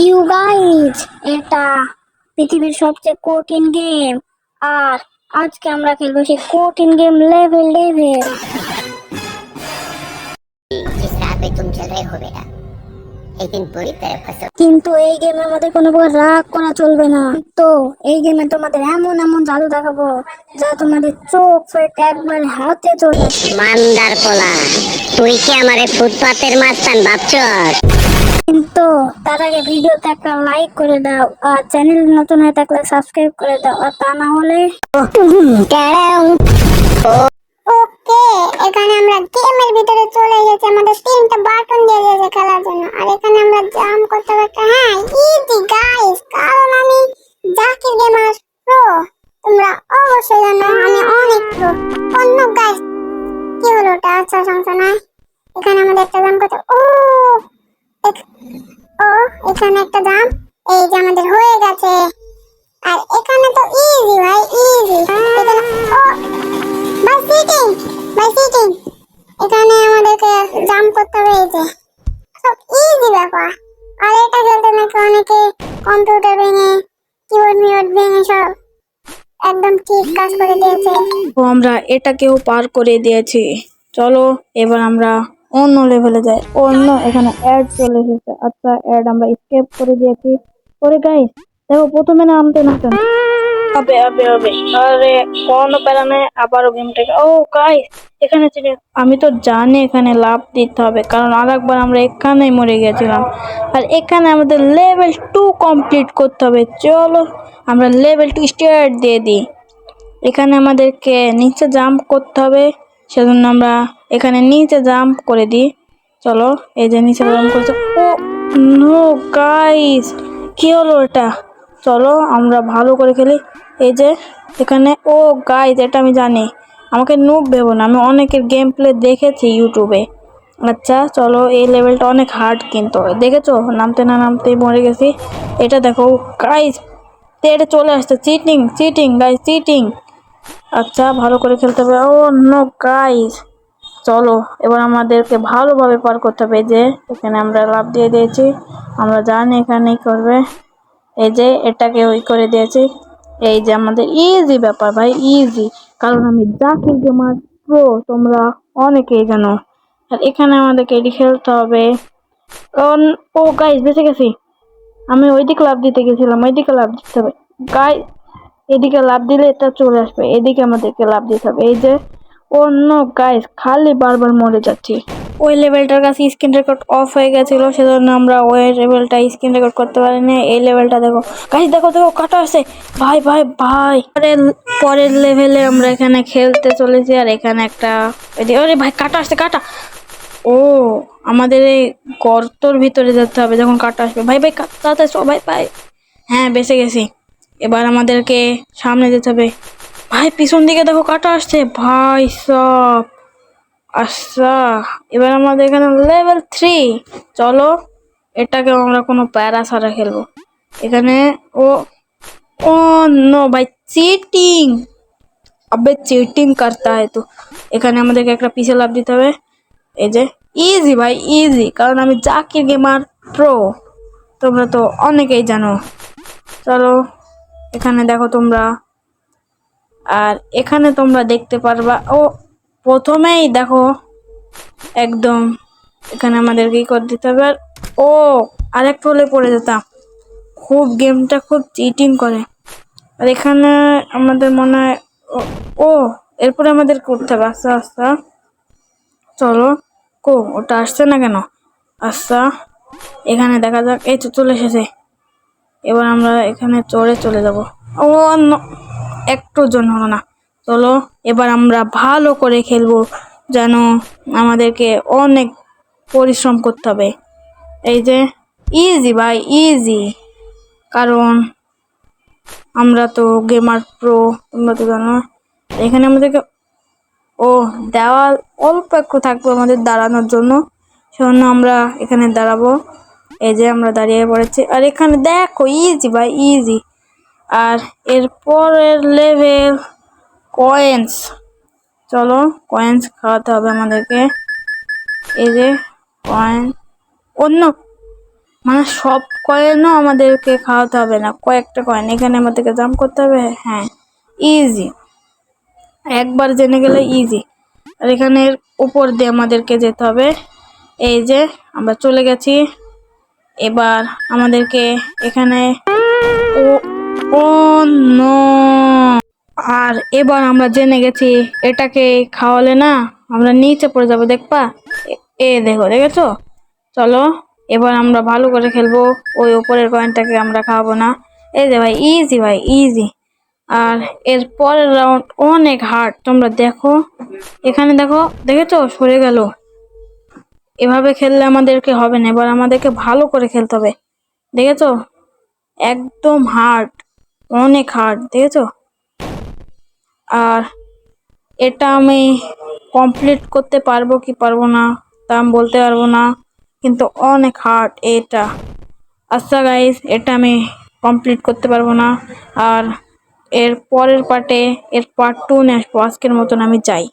You guys, এটা পৃথিবীর সবচেয়ে কঠিন গেম। আর আজকে আমরা খেলবো সেই কঠিন গেম লেভেল লেভেল। जिस राह पे तुम चल रहे हो बेटा, एक दिन पूरी तरह फंसो। কিন্তু এই গেমে আমাদের কোনো প্রকার রাগ করা চলবে না। তো এই গেমে তোমাদের এমন এমন জাদু দেখাবো যা তোমাদের চোখ ফেটে একবার হাতে চলে আসবে। মান্দার পোলা, তুই কি আমারে ফুটপাতের মাস্তান ভাবছস? কিন্তু তার আগে ভিডিওতে একটা লাইক করে দাও, আর চ্যানেল নতুন হয়ে থাকলে সাবস্ক্রাইব করে দাও, আর তা না হলে ওকে, এখানে আমরা গেমের ভিতরে চলে এসেছি। আমাদের তিনটা বাটন দিয়ে দিয়েছে খেলার জন্য। আর এখানে আমরা জাম্প করতে হবে একটা, হ্যাঁ ইজি গাইস, কারণ আমি জাকির গেমার প্রো। তোমরা অবশ্যই জানো আমি অনেক প্রো। অন্য গাইস কি হলো ওটা? আচ্ছা সমস্যা নাই। এখানে আমাদের একটা জাম্প করতে, এখানে একটা জাম্প, এই যে আমাদের হয়ে গেছে। আর এখানে তো ইজি ভাই, ইজি। এখানে বাই সিটিং, এখানে আমাদেরকে জাম্প করতে হবে, এই যে সব ইজি ব্যাপার। আর এটা খেলতে নাকি অনেকে কম্পিউটার ভেঙে, কিবোর্ড মিবোর্ড ভেঙে সব একদম ঠিক কাজ করে দিয়েছে। তো আমরা এটাকেও পার করে দিয়েছি। চলো এবার আমরা অন্য লেভেলে যাই। অন্য এখানে অ্যাড চলে এসেছে। আচ্ছা অ্যাড আমরা স্কেপ করে দিয়েছি। করে গাইস দেখো প্রথমে নামতে নামতে হবে হবে হবে, আরে কোনো প্যারা নেই, আবারও গেমটাকে গাইস এখানে ছিল। আমি তো জানি এখানে লাভ দিতে হবে, কারণ আরেকবার আমরা এখানেই মরে গেছিলাম। আর এখানে আমাদের লেভেল 2 কমপ্লিট করতে হবে। চলো আমরা লেভেল 2 স্টার্ট দিয়ে দিই। এখানে আমাদেরকে নিচে জাম্প করতে হবে, সেজন্য আমরা এখানে নিচে জাম্প করে দিই। চলো এই যে নিচে জাম্প করছে। ও নো গাইস, কি হলো এটা? চলো আমরা ভালো করে খেলি। এই যে এখানে গাইস, এটা আমি জানি, আমাকে নুব ভেবো না, আমি অনেকের গেম প্লে দেখেছি ইউটিউবে। আচ্ছা চলো, এই লেভেলটা অনেক হার্ড, কিন্তু দেখেছো নামতে না নামতেই মরে গেছি। এটা দেখো গাইস, এটা চলে আসছে। Cheating cheating guys, cheating. আচ্ছা ভালো করে খেলতে হবে। নো গাইস, চলো এবার আমাদেরকে ভালোভাবে পার করতে হবে। যে এখানে আমরা লাভ দিয়ে দিয়েছি, আমরা জানি এখানেই করবে। এই যে এটাকে ওই করে দিয়েছি। এই যে আমাদের ইজি ব্যাপার ভাই, ইজি, কারণ আমি জাকির গেমার প্রো, তোমরা অনেকেই জানো। আর এখানে আমাদেরকে এটি খেলতে হবে। গাইস বেঁচে গেছি। আমি ওইদিকে লাভ দিতে গেছিলাম, ওইদিকে লাভ দিতে হবে গাইস। এদিকে লাভ দিলে এটা চলে আসবে, এদিকে আমাদেরকে লাভ দিতে হবে। এই যে অন্য গাইস, খালি বারবার মরে যাচ্ছি। ওই লেভেলটার কাছে স্ক্রিন রেকর্ড অফ হয়ে গেছিল, সেজন্য আমরা ওই লেভেলটা স্ক্রিন রেকর্ড করতে পারিনি। এই লেভেলটা দেখো গাইস, দেখো দেখো কাটা আছে। ভাই ভাই ভাই, পরের লেভেলে আমরা এখানে খেলতে চলেছি। আর এখানে একটা, আরে ভাই কাটা আসছে, কাটা। ও আমাদের এই গর্তর ভিতরে যেতে হবে যখন কাটা আসবে। ভাই ভাই তাড়াতাড়ি সবাই ভাই। হ্যাঁ বেঁচে গেছি। এবার আমাদেরকে সামনে যেতে হবে। ভাই পিছন দিকে দেখো কাটা আসছে ভাই সব। আচ্ছা এবার আমাদের এখানে লেভেল 3। চলো এটাকে আমরা কোনো প্যারা ছাড়া খেলবো। এখানে ও ও নো ভাই, চিটিং, আবে চিটিং করতা है তো। এখানে আমাদেরকে একটা পিছে লাভ দিতে হবে। এই যে ইজি ভাই, ইজি, কারণ আমি জাকির গেমার প্রো, তোমরা তো অনেকেই জানো। চলো এখানে দেখো তোমরা, আর এখানে তোমরা দেখতে পারবা। প্রথমেই দেখো একদম এখানে আমাদের কি করে দিতে হবে। আর একটু হলে পড়ে যেতাম। খুব গেমটা খুব চিটিং করে। আর এখানে আমাদের মনে হয় ও এরপরে আমাদের করতে হবে আস্তে আস্তে। চলো ওটা আসছে না কেন? আচ্ছা এখানে দেখা যাক। এই তো চলে এসেছে। এবার আমরা এখানে চলে যাব। একটু জন হলো না। চলো এবার আমরা ভালো করে খেলবো, যেন আমাদেরকে অনেক পরিশ্রম করতে হবে। এই যে ইজি ভাই, ইজি, কারণ আমরা তো গেমার প্রো, তোমরা তো জানো। এখানে আমাদেরকে দেওয়াল অল্প একটু থাকবে আমাদের দাঁড়ানোর জন্য, সেজন্য আমরা এখানে দাঁড়াবো। এই যে আমরা দাঁড়িয়ে পড়েছি। আর এখানে দেখো ইজি ভাই, ইজি। আর এরপরের লেভেল কয়েন্স। চলো কয়েন্স খাওয়াতে হবে আমাদেরকে। এই যে কয়েন, অন্য মানে সব কয়েনও আমাদেরকে খাওয়াতে হবে না, কয়েকটা কয়েন এখানে আমাদেরকে জাম্প করতে হবে। হ্যাঁ, ইজি, একবার জেনে গেলে ইজি। আর এখানের উপর দিয়ে আমাদেরকে যেতে হবে। এই যে আমরা চলে গেছি। এবার আমাদেরকে এখানে ও ও নো, আর এবার আমরা জেনে গেছি এটাকে খাওয়ালে না আমরা নিচে পড়ে যাবো, দেখবা? দেখো, দেখেছো? চলো এবার আমরা ভালো করে খেলবো, ওই উপরের কয়েনটাকে আমরা খাওয়াবো না। এই যে ভাই, ইজি ভাই, ইজি। আর এর পরের রাউন্ড অনেক হার্ড, তোমরা দেখো, এখানে দেখো, দেখেছো? সরে গেল। এভাবে খেললে আমাদেরকে হবে না, এবার আমাদেরকে ভালো করে খেলতে হবে, দেখেছো? একদম হার্ড, অনেক হার্ড, দেখেছো? আর এটা আমি কমপ্লিট করতে পারবো কি পারবো না তা আমি বলতে পারবো না, কিন্তু অনেক হার্ড এটা। আচ্ছা গাইস, এটা আমি কমপ্লিট করতে পারবো না। আর এর পরের পার্টে, এর পার্ট 2 নিয়ে আসবো। আজকের মতন আমি যাই।